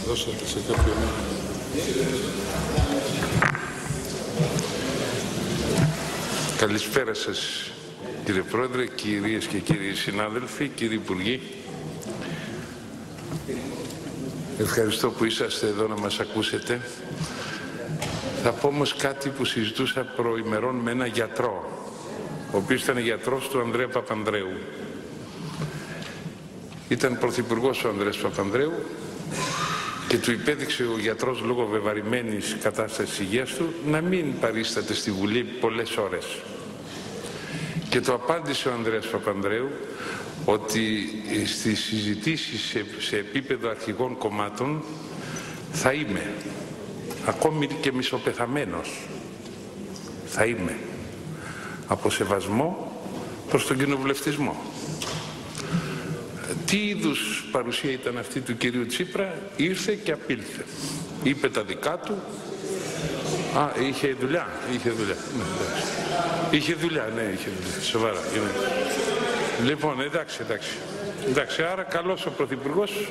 δώσατε σε κάποιον. Καλησπέρα σας κύριε Πρόεδρε, κυρίες και κύριοι συνάδελφοι, κύριοι Υπουργοί. Ευχαριστώ που είσαστε εδώ να μας ακούσετε. Θα πω όμως κάτι που συζητούσα προημερών με έναν γιατρό, ο οποίος ήταν γιατρός του Ανδρέα Παπανδρέου. Ήταν πρωθυπουργός ο Ανδρέας Παπανδρέου και του υπέδειξε ο γιατρός, λόγω βεβαρημένης κατάστασης υγείας του, να μην παρίσταται στη Βουλή πολλές ώρες. Και το απάντησε ο Ανδρέας Παπανδρέου ότι στις συζητήσεις σε επίπεδο αρχηγών κομμάτων θα είμαι, ακόμη και μισοπεθαμένος, θα είμαι, από σεβασμό προς τον κοινοβουλευτισμό. Τι είδους παρουσία ήταν αυτή του κυρίου Τσίπρα? Ήρθε και απήλθε. Είπε τα δικά του. Είχε δουλειά. Είχε δουλειά. Είχε δουλειά, ναι, είχε δουλειά. Σοβαρά. Λοιπόν, εντάξει, άρα καλώς ο Πρωθυπουργός.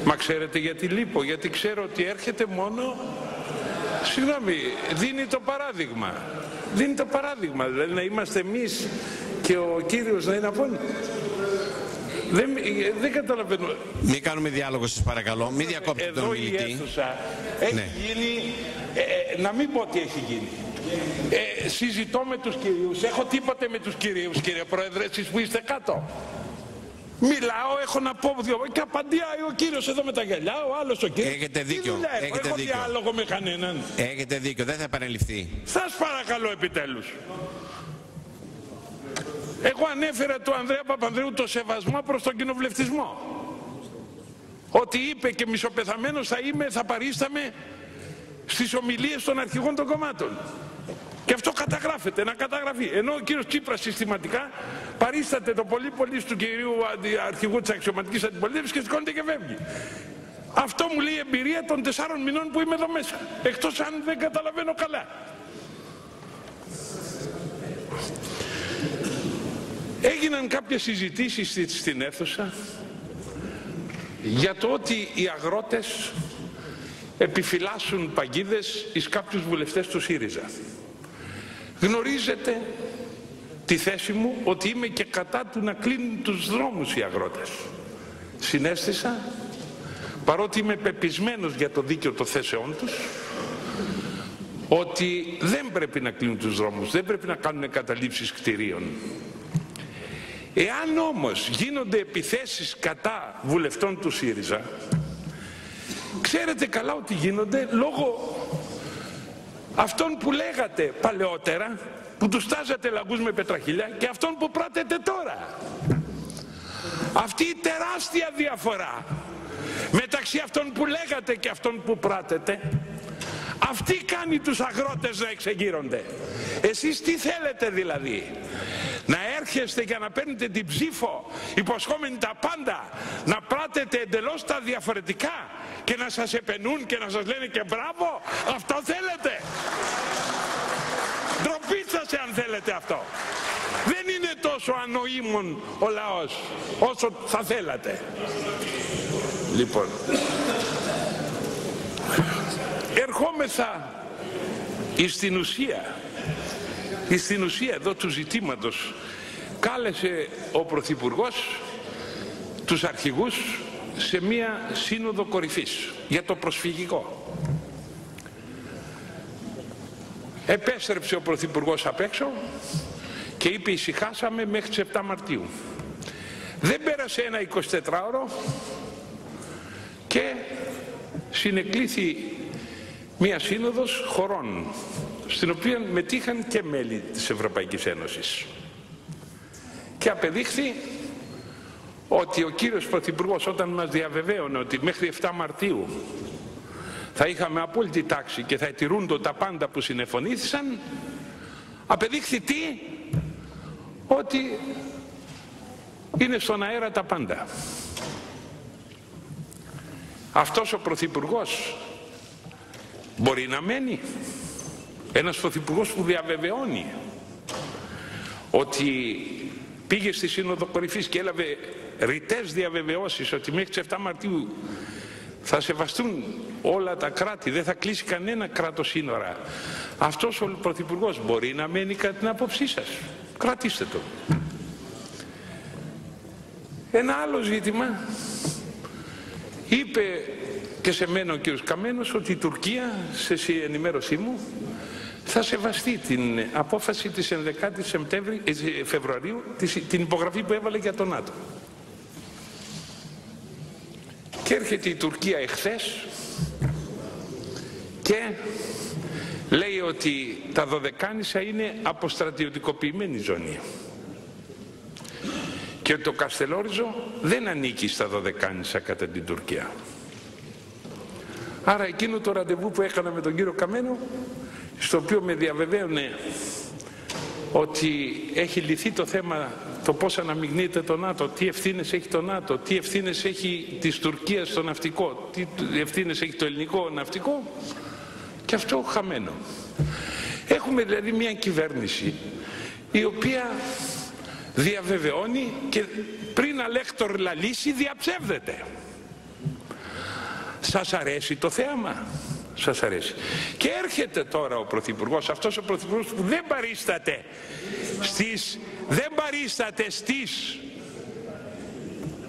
Μα ξέρετε γιατί λείπω? Γιατί ξέρω ότι έρχεται μόνο, συγγνώμη, δίνει το παράδειγμα. Δίνει το παράδειγμα, δηλαδή να είμαστε εμείς και ο κύριος να είναι απόνοι. Δεν καταλαβαίνω. Μην κάνουμε διάλογο σας παρακαλώ, μην διακόπτετε τον ομιλητή. Εδώ η αίθουσα έχει γίνει, να μην πω τι έχει γίνει. Συζητώ με τους κυρίους, έχω τίποτε με τους κυρίους κύριε Πρόεδρε, εσείς που είστε κάτω. Μιλάω, έχω να πω και απαντάει ο κύριος εδώ με τα γυαλιά, ο άλλος ο κύριος. Έχετε δίκιο, έχω διάλογο με κανέναν. Έχετε δίκιο, δεν θα επανεληφθεί. Σας παρακαλώ επιτέλους. Εγώ ανέφερα του Ανδρέα Παπανδρέου το σεβασμό προς τον κοινοβουλευτισμό. Ότι είπε και μισοπεθαμένος θα είμαι, θα παρίσταμαι στις ομιλίες των αρχηγών των κομμάτων. Και αυτό καταγράφεται, να καταγραφεί. Ενώ ο κύριος Τσίπρας συστηματικά παρίσταται το πολύ του κυρίου αρχηγού της αξιωματικής αντιπολίτευσης και σηκώνεται και φεύγει. Αυτό μου λέει η εμπειρία των 4 μηνών που είμαι εδώ μέσα. Εκτός αν δεν καταλαβαίνω καλά. Έγιναν κάποιες συζητήσεις στην αίθουσα για το ότι οι αγρότες επιφυλάσσουν παγίδες εις κάποιους βουλευτές του ΣΥΡΙΖΑ. Γνωρίζετε τη θέση μου ότι είμαι και κατά του να κλείνουν τους δρόμους οι αγρότες. Συνέστησα, παρότι είμαι πεπισμένος για το δίκαιο των θέσεών τους, ότι δεν πρέπει να κλείνουν τους δρόμους, δεν πρέπει να κάνουν καταλήψεις κτηρίων. Εάν όμως γίνονται επιθέσεις κατά βουλευτών του ΣΥΡΙΖΑ, ξέρετε καλά ότι γίνονται λόγω αυτών που λέγατε παλαιότερα, που τους τάζατε λαγούς με πετραχίλια, και αυτών που πράτετε τώρα. Αυτή η τεράστια διαφορά μεταξύ αυτών που λέγατε και αυτών που πράτετε, αυτή κάνει τους αγρότες να εξεγείρονται. Εσείς τι θέλετε δηλαδή? Να έρχεστε για να παίρνετε την ψήφο υποσχόμενοι τα πάντα, να πράτετε εντελώς τα διαφορετικά και να σας επενούν και να σας λένε και μπράβο? Αυτό θέλετε? Ντροπή σας εάν θέλετε αυτό. Δεν είναι τόσο ανοήμων ο λαός όσο θα θέλατε. Λοιπόν, ερχόμεθα στην ουσία εδώ του ζητήματος. Κάλεσε ο Πρωθυπουργός τους αρχηγούς σε μία σύνοδο κορυφής για το προσφυγικό. Επέστρεψε ο Πρωθυπουργός απ' έξω και είπε ησυχάσαμε μέχρι τις 7 Μαρτίου. Δεν πέρασε ένα 24ωρο και συνεκλήθη μία σύνοδος χωρών, στην οποία μετήχαν και μέλη της Ευρωπαϊκής Ένωσης. Και απεδείχθη ότι ο κύριος Πρωθυπουργός, όταν μας διαβεβαίωνε ότι μέχρι 7 Μαρτίου θα είχαμε απόλυτη τάξη και θα τηρούνται τα πάντα που συνεφωνήθησαν, απεδείχθη τι? Ότι είναι στον αέρα τα πάντα. Αυτός ο Πρωθυπουργός μπορεί να μένει? Ένας Πρωθυπουργός που διαβεβαιώνει ότι πήγε στη Σύνοδο Κορυφής και έλαβε ρητές διαβεβαιώσεις ότι μέχρι τις 7 Μαρτίου Θα σεβαστούν όλα τα κράτη, δεν θα κλείσει κανένα κράτος σύνορα. Αυτός ο Πρωθυπουργός μπορεί να μένει κατά την άποψή σας. Κρατήστε το. Ένα άλλο ζήτημα, είπε και σε μένα ο κύριος Καμένος ότι η Τουρκία, σε ενημέρωσή μου, θα σεβαστεί την απόφαση της 11ης Φεβρουαρίου, την υπογραφή που έβαλε για τον ΝΑΤΟ. Και έρχεται η Τουρκία εχθές και λέει ότι τα Δωδεκάνησα είναι αποστρατιωτικοποιημένη ζώνη και ότι το Καστελόριζο δεν ανήκει στα Δωδεκάνησα κατά την Τουρκία. Άρα εκείνο το ραντεβού που έκανα με τον κύριο Καμένο, στο οποίο με διαβεβαίωνε ότι έχει λυθεί το θέμα, το πώς αναμειγνύεται το ΝΑΤΟ, τι ευθύνες έχει το ΝΑΤΟ, τι ευθύνες έχει της Τουρκίας στο ναυτικό, τι ευθύνες έχει το ελληνικό ναυτικό, και αυτό χαμένο. Έχουμε δηλαδή μια κυβέρνηση η οποία διαβεβαιώνει και πριν αλέκτορ λαλήσει διαψεύδεται. Σας αρέσει το θέαμα? Σας αρέσει? Και έρχεται τώρα ο Πρωθυπουργός, αυτός ο Πρωθυπουργός που δεν παρίσταται στις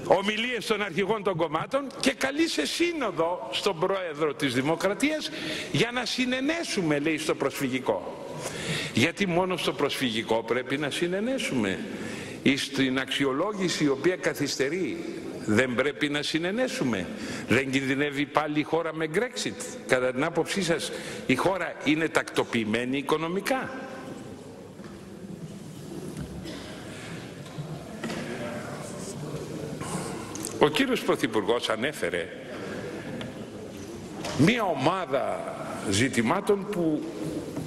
ομιλίες των αρχηγών των κομμάτων και καλεί σε σύνοδο στον Πρόεδρο της Δημοκρατίας για να συνενέσουμε, λέει, στο προσφυγικό. Γιατί μόνο στο προσφυγικό πρέπει να συνενέσουμε? Στην αξιολόγηση η οποία καθυστερεί δεν πρέπει να συνενέσουμε? Δεν κινδυνεύει πάλι η χώρα με Brexit? Κατά την άποψή σας η χώρα είναι τακτοποιημένη οικονομικά? Ο κύριος Πρωθυπουργός ανέφερε μία ομάδα ζητημάτων που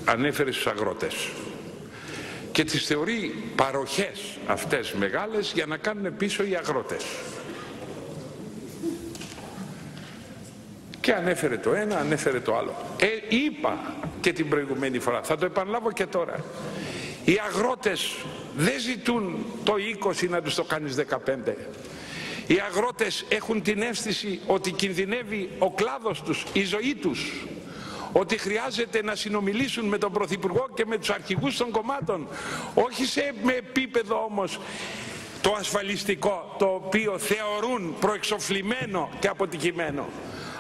ανέφερε στους αγρότες και τις θεωρεί παροχές αυτές μεγάλες για να κάνουν πίσω οι αγρότες. Και ανέφερε το ένα, ανέφερε το άλλο. Είπα και την προηγουμένη φορά, θα το επαναλάβω και τώρα. Οι αγρότες δεν ζητούν το 20 να τους το κάνεις 15. Οι αγρότες έχουν την αίσθηση ότι κινδυνεύει ο κλάδος τους, η ζωή τους, ότι χρειάζεται να συνομιλήσουν με τον Πρωθυπουργό και με τους αρχηγούς των κομμάτων, όχι με επίπεδο όμως το ασφαλιστικό, το οποίο θεωρούν προεξοφλημένο και αποτυχημένο,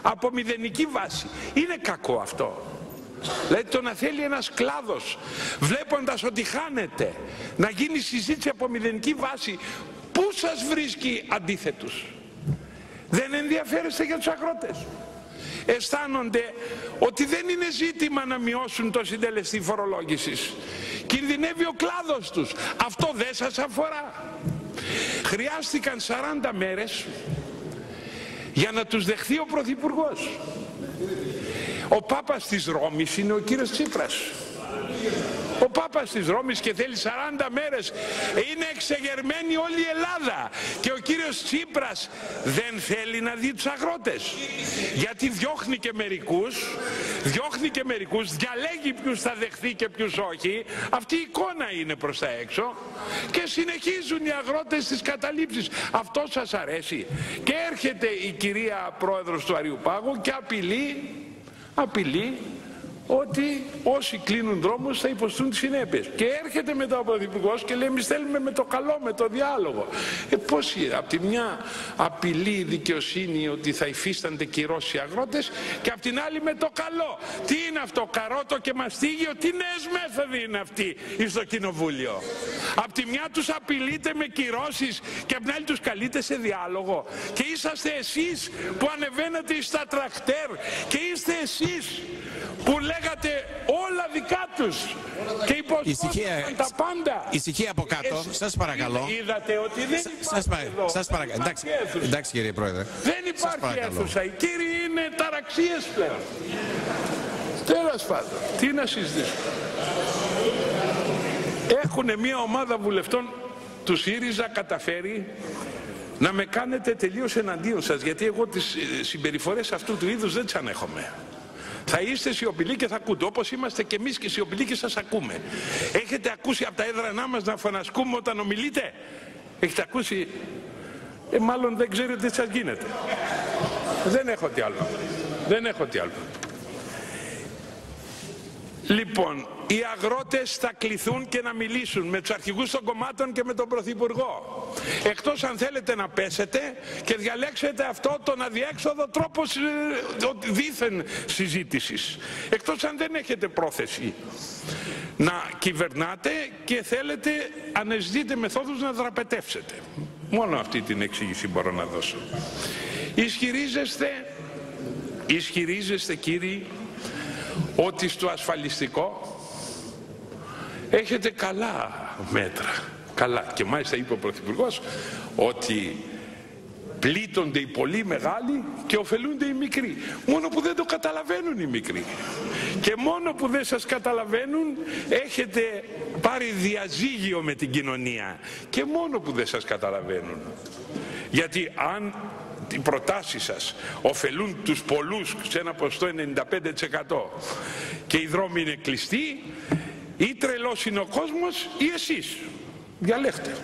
από μηδενική βάση. Είναι κακό αυτό. Δηλαδή το να θέλει ένας κλάδος, βλέποντας ότι χάνεται, να γίνει συζήτηση από μηδενική βάση, πού σας βρίσκει αντίθετους? Δεν ενδιαφέρεστε για τους αγρότες? Αισθάνονται ότι δεν είναι ζήτημα να μειώσουν το συντελεστή φορολόγησης. Κινδυνεύει ο κλάδος τους. Αυτό δεν σας αφορά? Χρειάστηκαν 40 μέρες για να τους δεχθεί ο Πρωθυπουργός. Ο Πάπας της Ρώμης είναι ο κύριος Τσίπρας. Ο Πάπας της Ρώμης και θέλει 40 μέρες. Είναι εξεγερμένη όλη η Ελλάδα. Και ο κύριος Τσίπρας δεν θέλει να δει τους αγρότες. Γιατί διώχνει και μερικούς, διαλέγει ποιους θα δεχθεί και ποιους όχι. Αυτή η εικόνα είναι προς τα έξω. Και συνεχίζουν οι αγρότες τις καταλήψεις. Αυτό σας αρέσει? Και έρχεται η κυρία Πρόεδρος του Αριουπάγου και απειλεί ότι όσοι κλείνουν δρόμους θα υποστούν τις συνέπειες. Και έρχεται μετά ο Πρωθυπουργός και λέει εμείς θέλουμε με το καλό, με το διάλογο. Πώς είναι? Απ' τη μια απειλεί η δικαιοσύνη ότι θα υφίστανται κυρώσεις οι αγρότες και απ' την άλλη με το καλό. Τι είναι αυτό, καρότο και μαστίγιο? Τι νέες μέθοδοι είναι αυτή στο Κοινοβούλιο? Απ' τη μια τους απειλείτε με κυρώσεις και απ' την άλλη τους καλείτε σε διάλογο. Και είσαστε εσείς που ανεβαίνετε στα τρακτέρ και είστε εσείς που λέγατε όλα δικά τους και υποσχόθηκαν τα πάντα. Ησυχία από κάτω, σας παρακαλώ. Είδατε ότι δεν υπάρχει εδώ. Σας παρακαλώ. Εντάξει κύριε Πρόεδρε. Δεν υπάρχει αίθουσα. Οι κύριοι είναι ταραξίες πλέον. Τέλος πάντων, τι να συζητήσουμε. Έχουν μια ομάδα βουλευτών του ΣΥΡΙΖΑ καταφέρει να με κάνετε τελείως εναντίον σας, γιατί εγώ τις συμπεριφορές αυτού του είδους δεν τις ανέχομαι. Θα είστε σιωπηλοί και θα ακούτε, όπως είμαστε και εμείς και σιωπηλοί και σας ακούμε. Έχετε ακούσει από τα έδρανά μας να φωνασκούμε όταν ομιλείτε? Έχετε ακούσει? Μάλλον δεν ξέρετε τι σας γίνεται. Δεν έχω τι άλλο. Δεν έχω τι άλλο. Λοιπόν, οι αγρότες θα κληθούν και να μιλήσουν με τους αρχηγούς των κομμάτων και με τον Πρωθυπουργό. Εκτός αν θέλετε να πέσετε και διαλέξετε αυτό τον αδιέξοδο τρόπο δήθεν συζήτησης. Εκτός αν δεν έχετε πρόθεση να κυβερνάτε και θέλετε, αναζητείτε μεθόδους να δραπετεύσετε. Μόνο αυτή την εξήγηση μπορώ να δώσω. Ισχυρίζεστε κύριοι ότι στο ασφαλιστικό έχετε καλά μέτρα. Καλά. Και μάλιστα είπε ο Πρωθυπουργός ότι πλήττονται οι πολύ μεγάλοι και ωφελούνται οι μικροί. Μόνο που δεν το καταλαβαίνουν οι μικροί. Και μόνο που δεν σας καταλαβαίνουν έχετε πάρει διαζύγιο με την κοινωνία. Και μόνο που δεν σας καταλαβαίνουν. Γιατί αν οι προτάσεις σας ωφελούν τους πολλούς σε ένα ποσοστό 95% και οι δρόμοι είναι κλειστοί, ή τρελός είναι ο κόσμος ή εσείς. Διαλέχτε.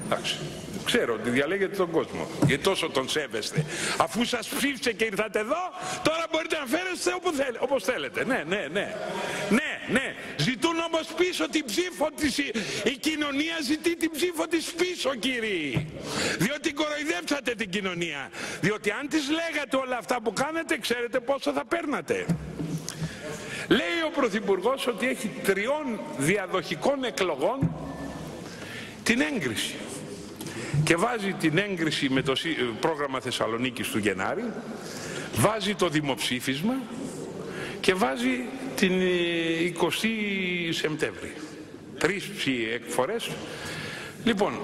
Εντάξει. Ξέρω ότι διαλέγετε τον κόσμο, γιατί τόσο τον σέβεστε. Αφού σας ψήφισε και ήρθατε εδώ, τώρα μπορείτε να φέρεστε όπως θέλετε. Ναι. Ζητούν όμως πίσω την ψήφο της. Η κοινωνία ζητεί την ψήφο της πίσω, κύριοι. Διότι κοροϊδέψατε την κοινωνία. Διότι αν της λέγατε όλα αυτά που κάνετε, ξέρετε πόσο θα παίρνατε. Λέει ο Πρωθυπουργός ότι έχει 3 διαδοχικών εκλογών την έγκριση. Και βάζει την έγκριση με το πρόγραμμα Θεσσαλονίκης του Γενάρη, βάζει το δημοψήφισμα και βάζει την 20η Σεπτέμβρη. 3 φορές. Λοιπόν,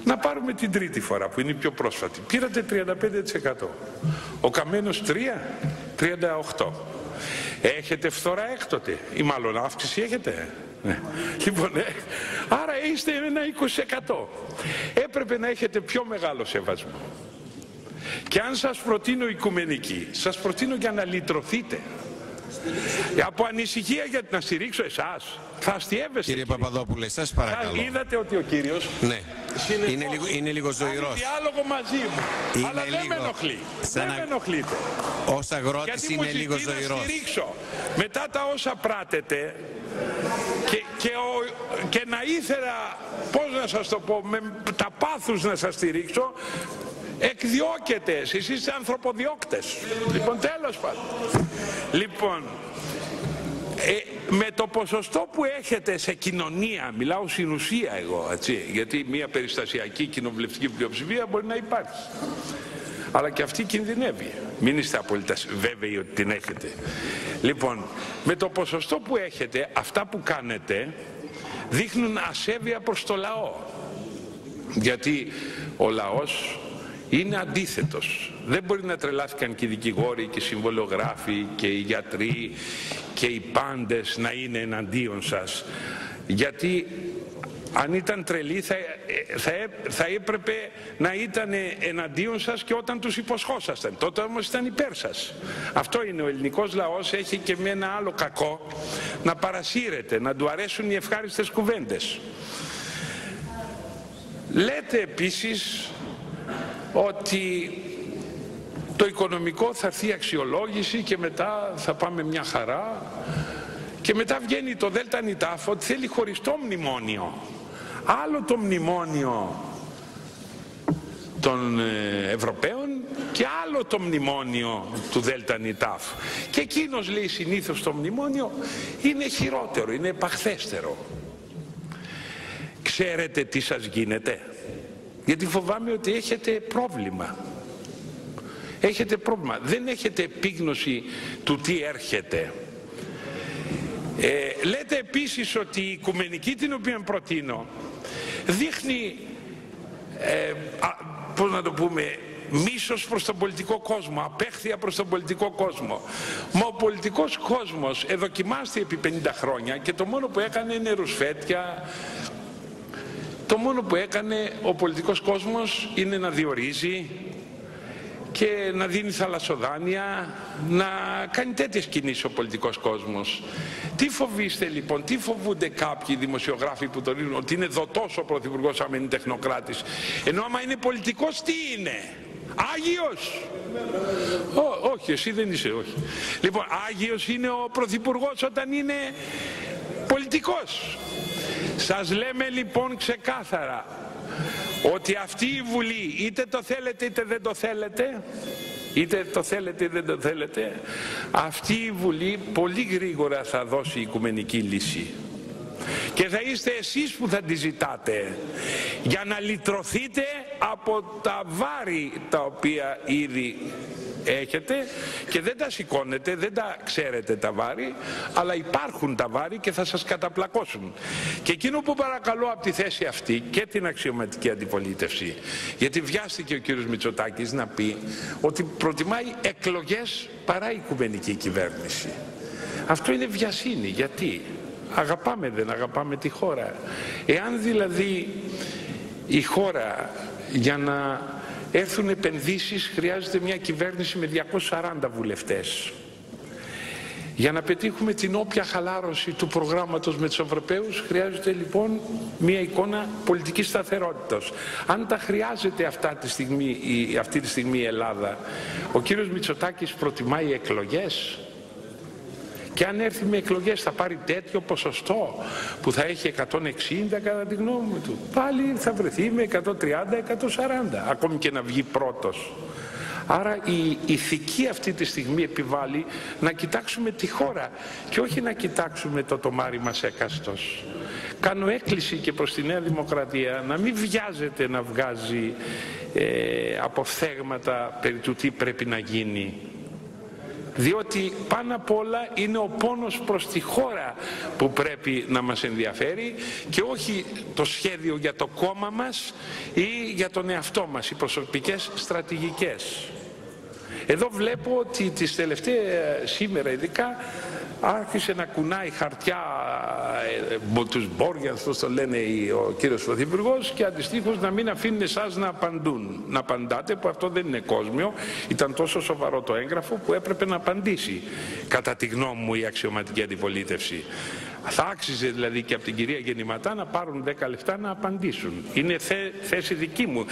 να πάρουμε την τρίτη φορά που είναι η πιο πρόσφατη. Πήρατε 35%. Ο Καμένος 38%. Έχετε φθορά έκτοτε ή μάλλον αύξηση έχετε. Ναι. Λοιπόν, άρα είστε ένα 20%. Έπρεπε να έχετε πιο μεγάλο σεβασμό. Και αν σας προτείνω οικουμενική, σας προτείνω για να λυτρωθείτε. Από ανησυχία για να στηρίξω εσάς, θα αστιεύεστε. Κύριε Παπαδόπουλε, σας παρακαλώ. Είδατε ότι ο κύριος είναι λίγο ζωηρός. Διάλογο μαζί μου. Αλλά δεν με ενοχλεί. Δεν με ενοχλείτε. Ως αγρότης είναι λίγο ζωηρός. Να στηρίξω μετά τα όσα πράτετε και να ήθελα, πώς να σας το πω, με τα πάθους να σας στηρίξω, εκδιώκετε. Εσείς είστε ανθρωποδιώκτες. Λοιπόν, τέλος πάντων. Λοιπόν, με το ποσοστό που έχετε σε κοινωνία, μιλάω στην ουσία εγώ, έτσι, γιατί μια περιστασιακή κοινοβουλευτική πλειοψηφία μπορεί να υπάρχει. Αλλά και αυτή κινδυνεύει. Μην είστε απόλυτα βέβαιοι ότι την έχετε. Λοιπόν, με το ποσοστό που έχετε, αυτά που κάνετε δείχνουν ασέβεια προς το λαό. Γιατί ο λαός είναι αντίθετος. Δεν μπορεί να τρελάθηκαν και οι δικηγόροι και οι συμβολιογράφοι και οι γιατροί και οι πάντες να είναι εναντίον σας. Γιατί αν ήταν τρελοί θα έπρεπε να ήταν εναντίον σας και όταν τους υποσχόσασταν. Τότε όμως ήταν υπέρ σας. Αυτό είναι, ο ελληνικός λαός έχει και με ένα άλλο κακό, να παρασύρεται, να του αρέσουν οι ευχάριστες κουβέντες. Λέτε επίσης ότι το οικονομικό θα έρθει αξιολόγηση και μετά θα πάμε μια χαρά, και μετά βγαίνει το ΔΝΤ ότι θέλει χωριστό μνημόνιο. Άλλο το μνημόνιο των Ευρωπαίων και άλλο το μνημόνιο του ΔΝΤ. Και εκείνος λέει συνήθως το μνημόνιο είναι χειρότερο, είναι επαχθέστερο. Ξέρετε τι σας γίνεται? Γιατί φοβάμαι ότι έχετε πρόβλημα. Έχετε πρόβλημα. Δεν έχετε επίγνωση του τι έρχεται. Λέτε επίσης ότι η οικουμενική την οποία προτείνω δείχνει, πώς να το πούμε, μίσος προς τον πολιτικό κόσμο, απέχθεια προς τον πολιτικό κόσμο. Μα ο πολιτικός κόσμος εδοκιμάστηκε επί 50 χρόνια και το μόνο που έκανε είναι ρουσφέτια. Το μόνο που έκανε ο πολιτικός κόσμος είναι να διορίζει και να δίνει θαλασσοδάνεια, να κάνει τέτοιες κινήσεις ο πολιτικός κόσμος. Τι φοβείστε λοιπόν, τι φοβούνται κάποιοι δημοσιογράφοι που τον λένε ότι είναι δοτός ο πρωθυπουργός άμα είναι τεχνοκράτης? Ενώ άμα είναι πολιτικός τι είναι? Άγιος? Όχι, εσύ δεν είσαι, όχι. Λοιπόν, Άγιος είναι ο Πρωθυπουργός όταν είναι πολιτικός. Σας λέμε λοιπόν ξεκάθαρα ότι αυτή η Βουλή, είτε το θέλετε είτε δεν το θέλετε, είτε το θέλετε είτε δεν το θέλετε, αυτή η Βουλή πολύ γρήγορα θα δώσει οικουμενική λύση. Και θα είστε εσείς που θα τη ζητάτε για να λυτρωθείτε από τα βάρη τα οποία ήδη έχετε και δεν τα σηκώνετε, δεν τα ξέρετε τα βάρη, αλλά υπάρχουν τα βάρη και θα σας καταπλακώσουν. Και εκείνο που παρακαλώ από τη θέση αυτή και την αξιωματική αντιπολίτευση, γιατί βιάστηκε ο κύριος Μητσοτάκης να πει ότι προτιμάει εκλογές παρά οικουμενική κυβέρνηση. Αυτό είναι βιασύνη. Γιατί? Αγαπάμε, δεν αγαπάμε τη χώρα? Εάν δηλαδή η χώρα για να έρθουν επενδύσεις χρειάζεται μια κυβέρνηση με 240 βουλευτές. Για να πετύχουμε την όποια χαλάρωση του προγράμματος με τους Ευρωπαίους χρειάζεται λοιπόν μια εικόνα πολιτικής σταθερότητας. Αν τα χρειάζεται αυτή τη στιγμή η Ελλάδα, ο κύριος Μητσοτάκης προτιμάει εκλογές. Και αν έρθει με εκλογές θα πάρει τέτοιο ποσοστό που θα έχει 160 κατά τη γνώμη του. Πάλι θα βρεθεί με 130-140, ακόμη και να βγει πρώτος. Άρα η ηθική αυτή τη στιγμή επιβάλλει να κοιτάξουμε τη χώρα και όχι να κοιτάξουμε το τομάρι μας έκαστος. Κάνω έκκληση και προς τη Νέα Δημοκρατία να μην βιάζεται να βγάζει αποφθέγματα περί του τι πρέπει να γίνει. Διότι πάνω απ' όλα είναι ο πόνος προς τη χώρα που πρέπει να μας ενδιαφέρει και όχι το σχέδιο για το κόμμα μας ή για τον εαυτό μας, οι προσωπικές στρατηγικές. Εδώ βλέπω ότι τις τελευταίες, σήμερα ειδικά, άρχισε να κουνάει χαρτιά, τους Μπόργιανς, πώς το λένε ο κύριος Πρωθυπουργός, και αντιστοίχως να μην αφήνουν εσάς να απαντάτε, που αυτό δεν είναι κόσμιο. Ήταν τόσο σοβαρό το έγγραφο που έπρεπε να απαντήσει, κατά τη γνώμη μου, η αξιωματική αντιπολίτευση. Θα άξιζε δηλαδή και από την κυρία Γεννηματά να πάρουν 10 λεπτά να απαντήσουν. Είναι θέση δική μου.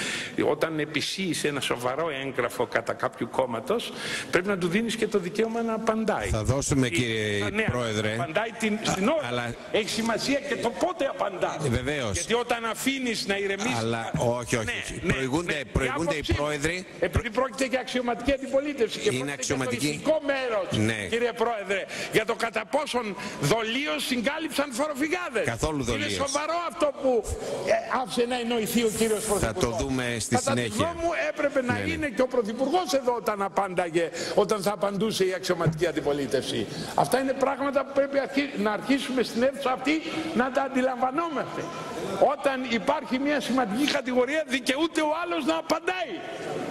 Όταν επισύεις ένα σοβαρό έγγραφο κατά κάποιου κόμματος, πρέπει να του δίνεις και το δικαίωμα να απαντάει. Θα δώσουμε, κύριε Πρόεδρε. Απαντάει στην ώρα. Αλλά... Έχει σημασία και το πότε απαντάει. Βεβαίως. Γιατί όταν αφήνεις να ηρεμήσει. Αλλά όχι. Προηγούνται οι πρόεδροι. Επειδή πρόκειται για αξιωματική αντιπολίτευση. Και είναι αξιωματική. Για το μέρος, ναι. Κύριε Πρόεδρε, για το κατά πόσον δολίως συγκάλυψαν φοροφυγάδες. Καθόλου δολίως. Είναι σοβαρό αυτό που άφησε να εννοηθεί ο κύριος Πρωθυπουργός. Θα το δούμε στη συνέχεια. Κατά τη γνώμη μου έπρεπε να είναι και ο Πρωθυπουργός εδώ όταν θα απαντούσε η αξιωματική αντιπολίτευση. Αυτά είναι πράγματα που πρέπει να αρχίσουμε στην αίθουσα αυτή να τα αντιλαμβανόμαστε. Όταν υπάρχει μια σημαντική κατηγορία, δικαιούται ο άλλος να απαντάει.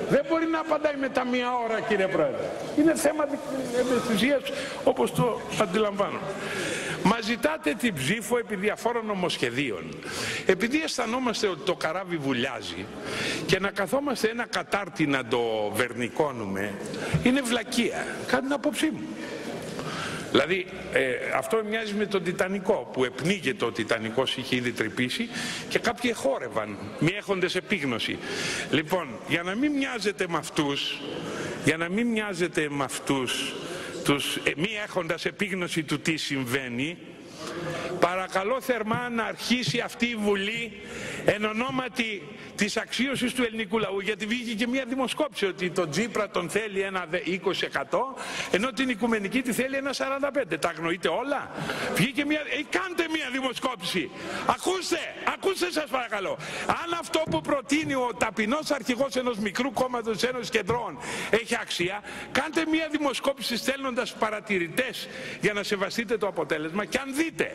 Δεν μπορεί να απαντάει μετά μία ώρα, κύριε Πρόεδρε. Είναι θέμα ευαισθησίας, όπως το αντιλαμβάνω. Μας ζητάτε την ψήφο επί διαφόρων νομοσχεδίων. Επειδή αισθανόμαστε ότι το καράβι βουλιάζει και να καθόμαστε ένα κατάρτι να το βερνικώνουμε, είναι βλακεία. Κάτι την άποψή μου. Δηλαδή αυτό μοιάζει με τον Τιτανικό, που επνίγεται ο Τιτανικός, είχε ήδη τρυπήσει και κάποιοι εχόρευαν, μη έχοντες επίγνωση. Λοιπόν, για να μην μοιάζετε με αυτούς, μη έχοντας επίγνωση του τι συμβαίνει, παρακαλώ θερμά να αρχίσει αυτή η Βουλή εν ονόματι της αξίωσης του ελληνικού λαού, γιατί βγήκε και μια δημοσκόπηση ότι τον Τσίπρα τον θέλει ένα 20%, ενώ την οικουμενική τη θέλει ένα 45%. Τα αγνοείτε όλα? Βγήκε μια... κάντε μια δημοσκόπηση. Ακούστε σας παρακαλώ. Αν αυτό που προτείνει ο ταπεινός αρχηγός ενός μικρού κόμματος της Ένωσης Κεντρών έχει αξία, κάντε μια δημοσκόπηση στέλνοντας παρατηρητές για να σεβαστείτε το αποτέλεσμα, και αν δείτε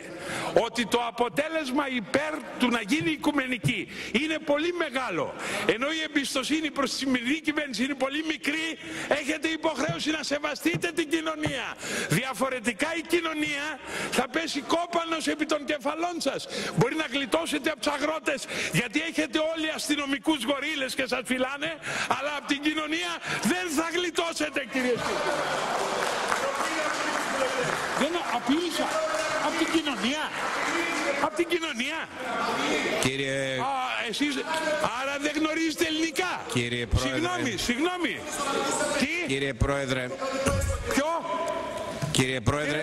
ότι το αποτέλεσμα υπέρ του να γίνει οικουμενική είναι πολύ μεγάλο, ενώ η εμπιστοσύνη προς τη σημερινή κυβέρνηση είναι πολύ μικρή, έχετε υποχρέωση να σεβαστείτε την κοινωνία. Διαφορετικά η κοινωνία θα πέσει κόπανος επί των κεφαλών σας. Μπορεί να γλιτώσετε από τους αγρότες, γιατί έχετε όλοι αστυνομικούς γορίλες και σας φυλάνε, αλλά από την κοινωνία δεν θα γλιτώσετε, κύριε Σπίτι. Δεν απειλήσα από την κοινωνία. Από την κοινωνία. Κύριε... Εσείς, άρα δεν γνωρίζετε ελληνικά. Κύριε Πρόεδρε. Συγγνώμη. Τι? Κύριε Πρόεδρε. Ποιο? Κύριε Πρόεδρε,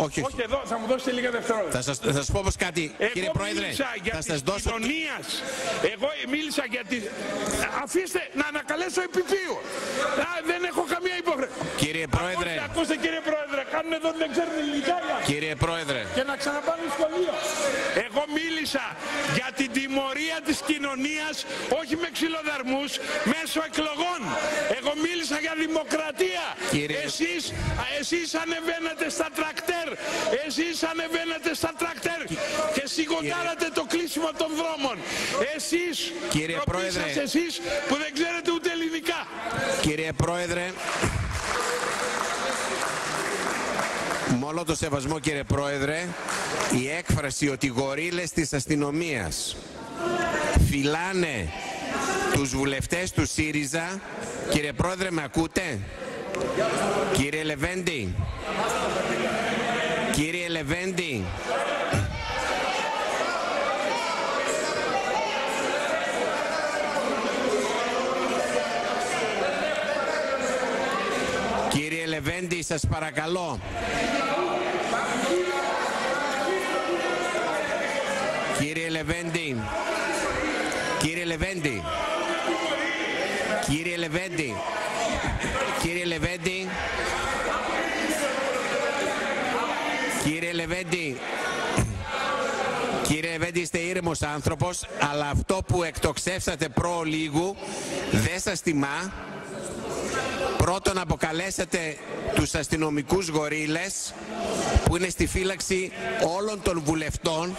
όχι εδώ, θα μου δώσετε λίγα δευτερόλεπτα. Θα σας πω όμως κάτι, κύριε Πρόεδρε, θα σας δώσω... Εγώ μίλησα για τη... Αφήστε να ανακαλέσω επιπίου. Δεν έχω καμία υποχρέωση. Κύριε Πρόεδρε. Ακούστε κύριε Πρόεδρε, κάνουν εδώ δεν ξέρουν ελληνικά. Κύριε Πρόεδρε. Και να ξαναπάνε σχολείο. Εγώ μίλησα για την τιμωρία της κοινωνίας, όχι με ξυλοδαρμούς, μέσω εκλογών. Εγώ μίλησα για δημοκρατία. Κύριε... Εσείς ανεβαίνατε στα τρακτέρ, και σιγοντάρατε το κλείσιμο των δρόμων. Εσείς, κύριε Πρόεδρε, εσείς που δεν ξέρετε ούτε ελληνικά. Κύριε Πρόεδρε, με όλο το σεβασμό κύριε Πρόεδρε, η έκφραση ότι οι γορίλες της αστυνομίας φυλάνε τους βουλευτές του ΣΥΡΙΖΑ, κύριε Πρόεδρε με ακούτε? Κύριε Λεβέντη, κύριε Λεβέντη, κύριε Λεβέντη, σας παρακαλώ. Κύριε Λεβέντη, κύριε Λεβέντη, κύριε Λεβέντη, κύριε Λεβέντη, κύριε Λεβέντη, κύριε Λεβέντη, είστε ήρεμος άνθρωπος, αλλά αυτό που εκτοξεύσατε προλίγου δεν σας τιμά. Πρώτον, αποκαλέσατε τους αστυνομικούς γορίλες που είναι στη φύλαξη όλων των βουλευτών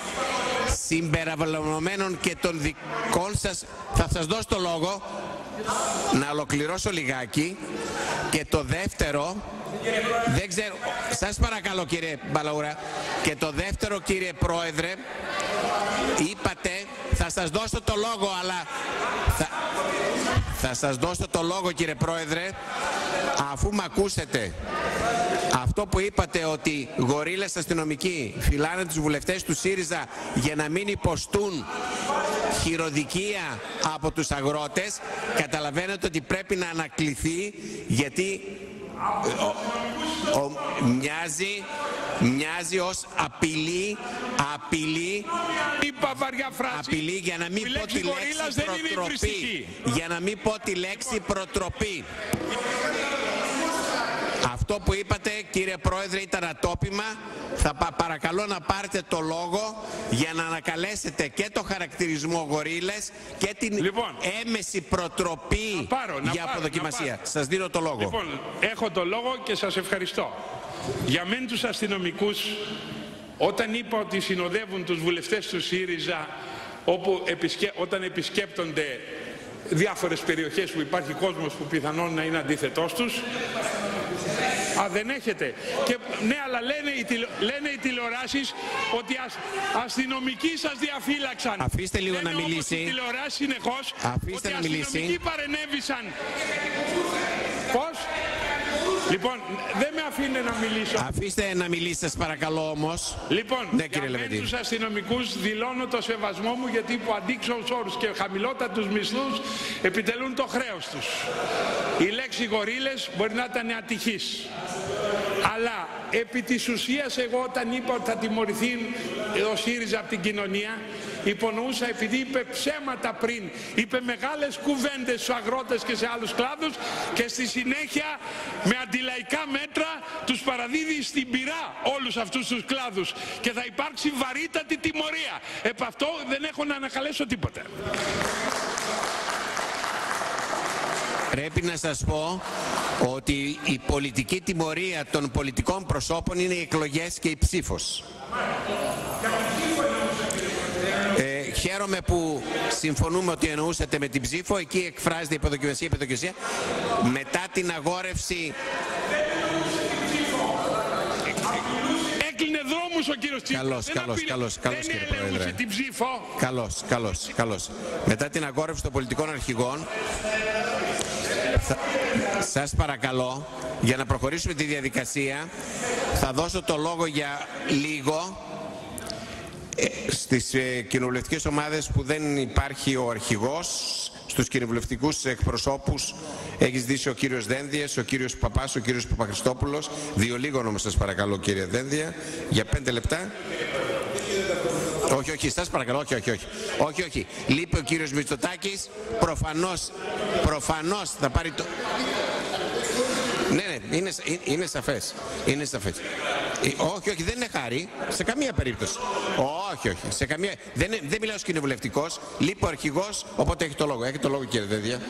συμπεριλαμβανομένων και των δικών σας. Θα σας δώσω το λόγο να ολοκληρώσω λιγάκι. Και το δεύτερο, δεν ξέρω, σας παρακαλώ κύριε Μπαλαούρα, και το δεύτερο κύριε Πρόεδρε, είπατε, θα σας δώσω το λόγο, αλλά θα σας δώσω το λόγο κύριε Πρόεδρε, αφού με ακούσετε. Αυτό που είπατε ότι γορίλες αστυνομικοί φυλάνε τους βουλευτές του ΣΥΡΙΖΑ για να μην υποστούν χειροδικία από τους αγρότες, καταλαβαίνετε ότι πρέπει να ανακληθεί, γιατί μοιάζει ως απειλή για να μην πω τη λέξη προτροπή. Για να μην πω τη λέξη προτροπή. Αυτό που είπατε κύριε Πρόεδρε ήταν ατόπιμα. Θα παρακαλώ να πάρετε το λόγο για να ανακαλέσετε και το χαρακτηρισμό γορίλες και την έμεση προτροπή για αποδοκιμασία. Σας δίνω το λόγο. Λοιπόν, έχω το λόγο και σας ευχαριστώ. Για μεν τους αστυνομικούς, όταν είπα ότι συνοδεύουν τους βουλευτές του ΣΥΡΙΖΑ όταν επισκέπτονται διάφορες περιοχές που υπάρχει κόσμος που πιθανόν να είναι αντίθετός τους, δεν έχετε. Και, ναι, αλλά λένε οι τηλεοράσεις ότι αστυνομικοί σας διαφύλαξαν. Αφήστε λίγο να μιλήσει. Οι τηλεοράσεις συνεχώς Αφήστε ότι να μιλήσει. αστυνομικοί παρενέβησαν. Πώς? Λοιπόν, δεν με αφήνε να μιλήσω. Αφήστε να μιλήσει σας παρακαλώ όμως. Λοιπόν, για μεν τους αστυνομικούς δηλώνω το σεβασμό μου, γιατί υπό αντίξωους όρους και χαμηλότατους μισθούς επιτελούν το χρέος τους. Η λέξη γορίλες μπορεί να ήταν ατυχής, αλλά επί της ουσίας εγώ όταν είπα ότι θα τιμωρηθεί ο ΣΥΡΙΖΑ από την κοινωνία, υπονοούσα, επειδή είπε ψέματα πριν, είπε μεγάλες κουβέντες στους αγρότες και σε άλλους κλάδους, και στη συνέχεια με αντιλαϊκά μέτρα τους παραδίδει στην πυρά όλους αυτούς τους κλάδους και θα υπάρξει βαρύτατη τιμωρία. Επ' αυτό δεν έχω να ανακαλέσω τίποτα. Πρέπει να σας πω ότι η πολιτική τιμωρία των πολιτικών προσώπων είναι οι εκλογές και η ψήφος. Χαίρομαι που συμφωνούμε ότι εννοούσατε με την ψήφο. Εκεί εκφράζεται η υποδοκιμασία. Μετά την αγόρευση... Έκλεινε δρόμους ο κύριος Τσίπρας. Καλώς κύριε Πρόεδρε. Την ψήφο. Καλώς. Μετά την αγόρευση των πολιτικών αρχηγών, σας παρακαλώ, για να προχωρήσουμε τη διαδικασία, θα δώσω το λόγο για λίγο Στις κοινοβουλευτικές ομάδες που δεν υπάρχει ο αρχηγός, στους κοινοβουλευτικούς εκπροσώπους έχει ζητήσει ο κύριος Δένδιας, ο κύριος Παπάς, ο κύριος Παπαχριστόπουλος. Δύο λίγων όμως σας παρακαλώ κύριε Δένδια, για 5 λεπτά. Όχι, σας παρακαλώ, όχι. Λείπει ο κύριος Μητσοτάκης, προφανώς θα πάρει το... Ναι, είναι σαφές. Όχι, δεν είναι χάρη, σε καμία περίπτωση. Όχι, σε καμία... Δεν μιλάω ως κοινοβουλευτικός, λείπει ο αρχηγός, οπότε έχει το λόγο. Έχει το λόγο κύριε Δένδια.